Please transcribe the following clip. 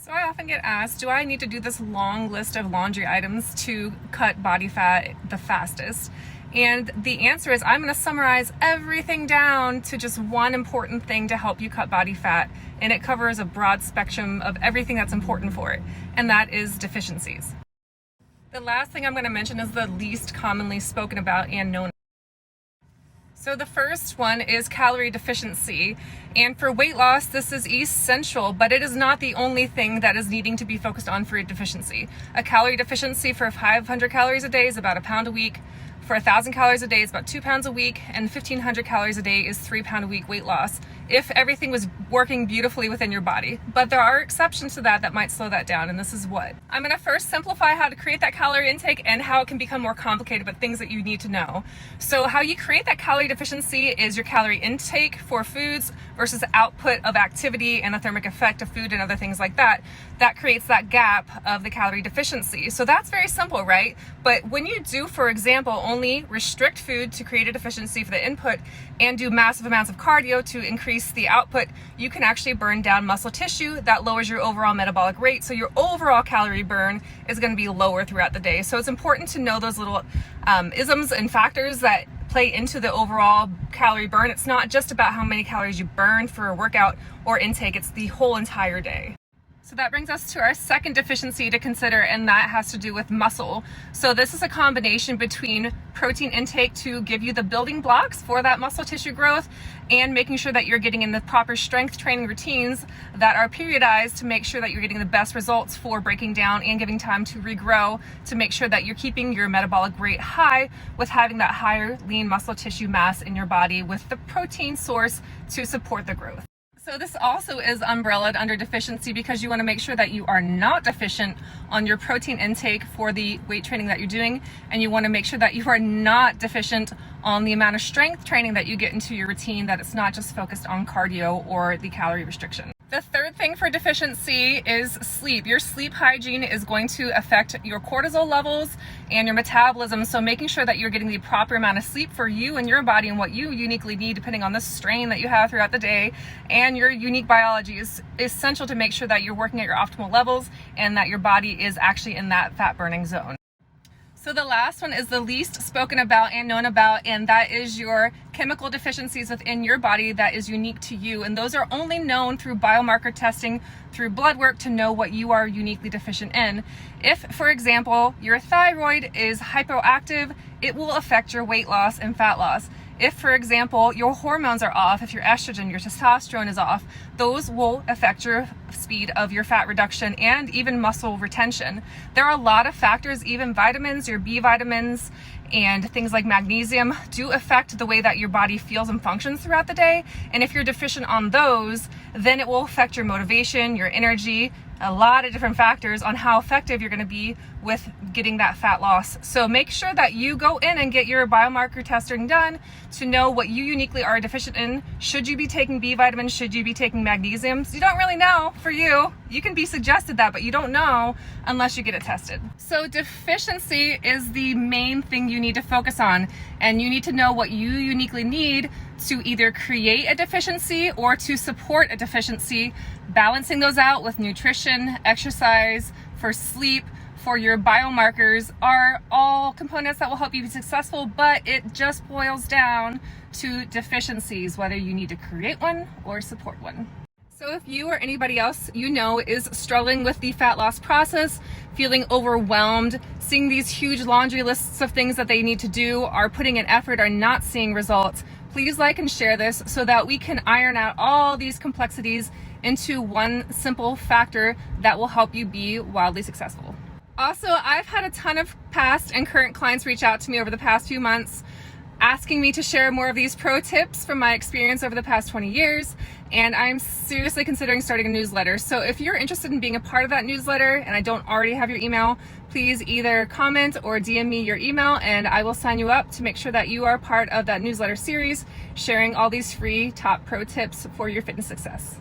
So I often get asked, do I need to do this long list of laundry items to cut body fat the fastest? And the answer is I'm going to summarize everything down to just one important thing to help you cut body fat. And it covers a broad spectrum of everything that's important for it. And that is deficiencies. The last thing I'm going to mention is the least commonly spoken about and known. So the first one is calorie deficiency. And for weight loss, this is essential, but it is not the only thing that is needing to be focused on for a deficiency. A calorie deficiency for 500 calories a day is about a pound a week. For 1,000 calories a day is about 2 pounds a week, and 1,500 calories a day is 3 pound a week weight loss, if everything was working beautifully within your body. But there are exceptions to that might slow that down, and this is what. I'm going to first simplify how to create that calorie intake and how it can become more complicated, but things that you need to know. So how you create that calorie deficiency is your calorie intake for foods versus output of activity and the thermic effect of food and other things like that. That creates that gap of the calorie deficiency. So that's very simple, right? But when you do, for example, only restrict food to create a deficiency for the input and do massive amounts of cardio to increase the output, you can actually burn down muscle tissue that lowers your overall metabolic rate. So your overall calorie burn is going to be lower throughout the day. So it's important to know those little isms and factors that play into the overall calorie burn. It's not just about how many calories you burn for a workout or intake, it's the whole entire day. So that brings us to our second deficiency to consider, and that has to do with muscle. So this is a combination between protein intake to give you the building blocks for that muscle tissue growth and making sure that you're getting in the proper strength training routines that are periodized to make sure that you're getting the best results for breaking down and giving time to regrow, to make sure that you're keeping your metabolic rate high with having that higher lean muscle tissue mass in your body with the protein source to support the growth. So this also is umbrellaed under deficiency because you want to make sure that you are not deficient on your protein intake for the weight training that you're doing, and you want to make sure that you are not deficient on the amount of strength training that you get into your routine, that it's not just focused on cardio or the calorie restriction. The third thing for deficiency is sleep. Your sleep hygiene is going to affect your cortisol levels and your metabolism. So making sure that you're getting the proper amount of sleep for you and your body and what you uniquely need depending on the strain that you have throughout the day and your unique biology is essential to make sure that you're working at your optimal levels and that your body is actually in that fat burning zone. So the last one is the least spoken about and known about, and that is your chemical deficiencies within your body that is unique to you. And those are only known through biomarker testing, through blood work, to know what you are uniquely deficient in. If, for example, your thyroid is hypoactive, it will affect your weight loss and fat loss. If, for example, your hormones are off, if your estrogen, your testosterone is off, those will affect your speed of your fat reduction and even muscle retention. There are a lot of factors, even vitamins, your B vitamins, and things like magnesium do affect the way that your body feels and functions throughout the day. And if you're deficient on those, then it will affect your motivation, your energy, a lot of different factors on how effective you're going to be with getting that fat loss. So make sure that you go in and get your biomarker testing done to know what you uniquely are deficient in. Should you be taking B vitamins? Should you be taking magnesium? So you don't really know for you. You can be suggested that, but you don't know unless you get it tested. So deficiency is the main thing you need to focus on, and you need to know what you uniquely need to either create a deficiency or to support a deficiency, balancing those out with nutrition, exercise, for sleep, for your biomarkers are all components that will help you be successful, but it just boils down to deficiencies, whether you need to create one or support one. So if you or anybody else you know is struggling with the fat loss process, feeling overwhelmed, seeing these huge laundry lists of things that they need to do, are putting in effort, are not seeing results, please like and share this so that we can iron out all these complexities into one simple factor that will help you be wildly successful. Also, I've had a ton of past and current clients reach out to me over the past few months asking me to share more of these pro tips from my experience over the past 20 years, and I'm seriously considering starting a newsletter. So if you're interested in being a part of that newsletter and I don't already have your email, please either comment or DM me your email and I will sign you up to make sure that you are part of that newsletter series, sharing all these free top pro tips for your fitness success.